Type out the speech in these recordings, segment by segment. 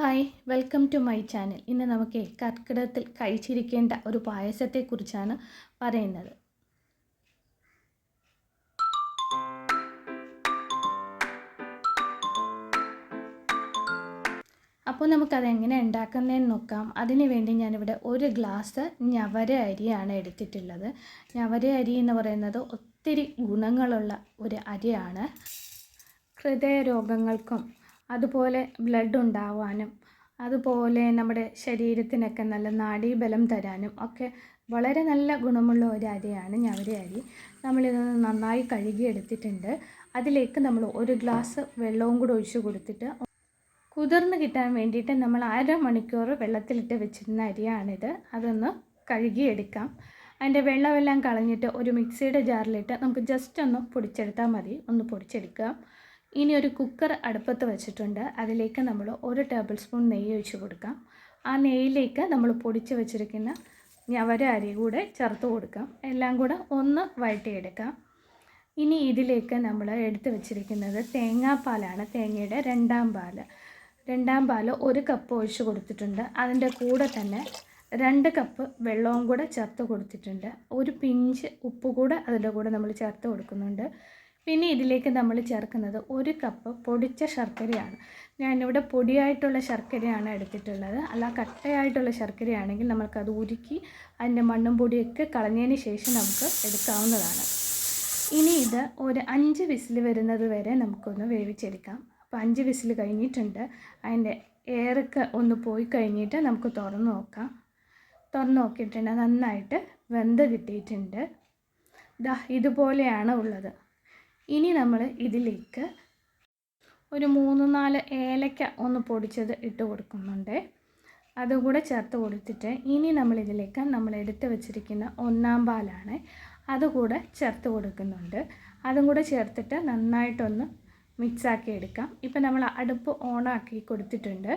Hi welcome to my channel. ഇന്ന് നമുക്ക് കർക്കിടകത്തിൽ കഴിച്ചിരിക്കേണ്ട ഒരു പായസത്തെക്കുറിച്ചാണ് പറയുന്നത്. അപ്പോൾ നമുക്കത് എങ്ങനെ ഉണ്ടാക്കുന്നതെന്ന് നോക്കാം. അതിന് വേണ്ടി ഞാനിവിടെ 1 ഗ്ലാസ് ഞവര അരിയാണ് എടുത്തിട്ടുള്ളത്. ഞവര അരി എന്ന് പറയുന്നത് ഒത്തിരി ഗുണങ്ങളുള്ള ഒരു അരിയാണ്. ഹൃദയരോഗങ്ങൾക്കും അതുപോലെ ബ്ലഡ് ഉണ്ടാവാനും അതുപോലെ നമ്മുടെ ശരീരത്തിനൊക്കെ നല്ല നാഡീബലം തരാനും ഒക്കെ വളരെ നല്ല ഗുണമുള്ള ഒരു അരിയാണ് ഞവര അരി. നമ്മളിത് നന്നായി കഴുകിയെടുത്തിട്ടുണ്ട്. അതിലേക്ക് നമ്മൾ 1 ഗ്ലാസ് വെള്ളവും കൂടെ ഒഴിച്ച് കൊടുത്തിട്ട് കുതിർന്ന് കിട്ടാൻ വേണ്ടിയിട്ട് നമ്മൾ അരമണിക്കൂർ വെള്ളത്തിലിട്ട് വെച്ചിരുന്ന അരിയാണിത്. അതൊന്ന് കഴുകിയെടുക്കാം. അതിൻ്റെ വെള്ളമെല്ലാം കളഞ്ഞിട്ട് ഒരു മിക്സിയുടെ ജാറിലിട്ട് നമുക്ക് ജസ്റ്റ് ഒന്ന് പൊടിച്ചെടുത്താൽ മതി. ഒന്ന് പൊടിച്ചെടുക്കുക. ഇനി ഒരു കുക്കർ അടുപ്പത്ത് വെച്ചിട്ടുണ്ട്. അതിലേക്ക് നമ്മൾ 1 ടേബിൾ സ്പൂൺ നെയ്യ് ഒഴിച്ച് കൊടുക്കാം. ആ നെയ്യിലേക്ക് നമ്മൾ പൊടിച്ച് വെച്ചിരിക്കുന്ന ഞവര അരി കൂടെ ചേർത്ത് കൊടുക്കാം. എല്ലാം കൂടെ ഒന്ന് വഴറ്റിയെടുക്കാം. ഇനി ഇതിലേക്ക് നമ്മൾ എടുത്ത് വെച്ചിരിക്കുന്നത് തേങ്ങാപ്പാലാണ്. തേങ്ങയുടെ രണ്ടാം പാൽ 1 കപ്പ് ഒഴിച്ച് കൊടുത്തിട്ടുണ്ട്. അതിൻ്റെ കൂടെ തന്നെ 2 കപ്പ് വെള്ളവും കൂടെ ചേർത്ത് കൊടുത്തിട്ടുണ്ട്. ഒരു പിഞ്ച് ഉപ്പ് കൂടെ അതിൻ്റെ കൂടെ നമ്മൾ ചേർത്ത് കൊടുക്കുന്നുണ്ട്. പിന്നെ ഇതിലേക്ക് നമ്മൾ ചേർക്കുന്നത് 1 കപ്പ് പൊടിച്ച ശർക്കരയാണ്. ഞാനിവിടെ പൊടിയായിട്ടുള്ള ശർക്കരയാണ് എടുത്തിട്ടുള്ളത്. അല്ല കട്ടയായിട്ടുള്ള ശർക്കരയാണെങ്കിൽ നമുക്കത് ഉരുക്കി അതിൻ്റെ മണ്ണും പൊടിയൊക്കെ കളഞ്ഞതിന് ശേഷം നമുക്ക് എടുക്കാവുന്നതാണ്. ഇനി ഇത് ഒരു 5 വിസിൽ വരുന്നത് വരെ നമുക്കൊന്ന് വേവിച്ചെടുക്കാം. അപ്പോൾ 5 വിസിൽ കഴിഞ്ഞിട്ടുണ്ട്. അതിൻ്റെ എയറൊക്കെ ഒന്ന് പോയി കഴിഞ്ഞിട്ട് നമുക്ക് തുറന്ന് നോക്കാം. തുറന്ന് നോക്കിയിട്ടുണ്ട്. നന്നായിട്ട് വെന്ത് കിട്ടിയിട്ടുണ്ട്. ഇതുപോലെയാണ് ഉള്ളത്. ഇനി നമ്മൾ ഇതിലേക്ക് ഒരു 3-4 ഏലക്ക ഒന്ന് പൊടിച്ചത് ഇട്ട് കൊടുക്കുന്നുണ്ട്. അതുകൂടെ ചേർത്ത് കൊടുത്തിട്ട് ഇനി നമ്മളിതിലേക്ക് നമ്മൾ എടുത്ത് വെച്ചിരിക്കുന്ന 1-ാം പാലാണ്. അതുകൂടെ ചേർത്ത് കൊടുക്കുന്നുണ്ട്. അതും കൂടെ ചേർത്തിട്ട് നന്നായിട്ടൊന്ന് മിക്സാക്കി എടുക്കാം. ഇപ്പം നമ്മൾ അടുപ്പ് ഓണാക്കി കൊടുത്തിട്ടുണ്ട്.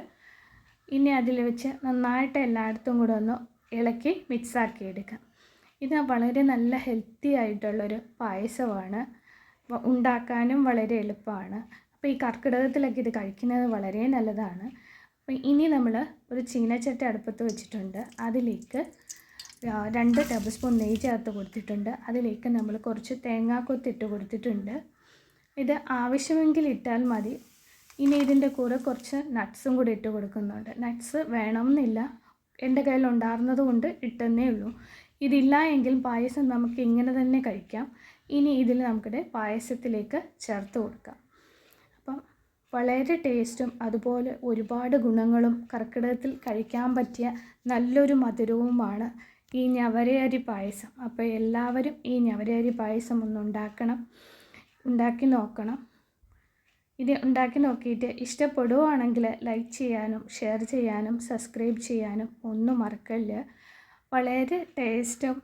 ഇനി അതിൽ വെച്ച് നന്നായിട്ട് എല്ലായിടത്തും കൂടെ ഒന്ന് ഇളക്കി മിക്സാക്കി എടുക്കാം. ഇത് വളരെ നല്ല ഹെൽത്തി ആയിട്ടുള്ളൊരു പായസമാണ്. ഉണ്ടാക്കാനും വളരെ എളുപ്പമാണ്. അപ്പോൾ ഈ കർക്കിടകത്തിലൊക്കെ ഇത് കഴിക്കുന്നത് വളരെ നല്ലതാണ്. അപ്പോൾ ഇനി നമ്മൾ ഒരു ചീനച്ചട്ടി അടുപ്പത്ത് വെച്ചിട്ടുണ്ട്. അതിലേക്ക് 2 ടേബിൾ സ്പൂൺ നെയ്യ് ചേർത്ത് കൊടുത്തിട്ടുണ്ട്. അതിലേക്ക് നമ്മൾ കുറച്ച് തേങ്ങാക്കൊത്തിട്ട് കൊടുത്തിട്ടുണ്ട്. ഇത് ആവശ്യമെങ്കിൽ ഇട്ടാൽ മതി. ഇനി ഇതിൻ്റെ കൂടെ കുറച്ച് നട്ട്സും കൂടി ഇട്ട് കൊടുക്കുന്നുണ്ട്. നട്ട്സ് വേണമെന്നില്ല, എൻ്റെ കയ്യിൽ ഉണ്ടായിരുന്നത് കൊണ്ട് ഇട്ടെന്നേ ഉള്ളൂ. ഇതില്ല എങ്കിൽ പായസം നമുക്ക് ഇങ്ങനെ തന്നെ കഴിക്കാം. ഇനി ഇതിൽ നമുക്കിടെ പായസത്തിലേക്ക് ചേർത്ത് കൊടുക്കാം. അപ്പം വളരെ ടേസ്റ്റും അതുപോലെ ഒരുപാട് ഗുണങ്ങളും കർക്കിടകത്തിൽ കഴിക്കാൻ പറ്റിയ നല്ലൊരു മധുരവുമാണ് ഈ ഞവരയരി പായസം. അപ്പോൾ എല്ലാവരും ഈ ഞവരയരി പായസം ഒന്ന് ഉണ്ടാക്കി നോക്കണം. ഇത് ഉണ്ടാക്കി നോക്കിയിട്ട് ഇഷ്ടപ്പെടുകയാണെങ്കിൽ ലൈക്ക് ചെയ്യാനും ഷെയർ ചെയ്യാനും സബ്സ്ക്രൈബ് ചെയ്യാനും ഒന്നും മറക്കല്ല. വളരെ ടേസ്റ്റും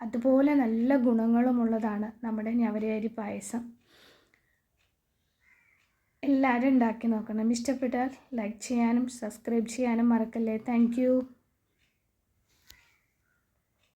അതുപോലെ നല്ല ഗുണങ്ങളുമുള്ളതാണ് നമ്മുടെ ഞവരയരി പായസം. എല്ലാവരും ഉണ്ടാക്കി നോക്കണം. ഇഷ്ടപ്പെട്ടാൽ ലൈക്ക് ചെയ്യാനും സബ്സ്ക്രൈബ് ചെയ്യാനും മറക്കല്ലേ. Thank you.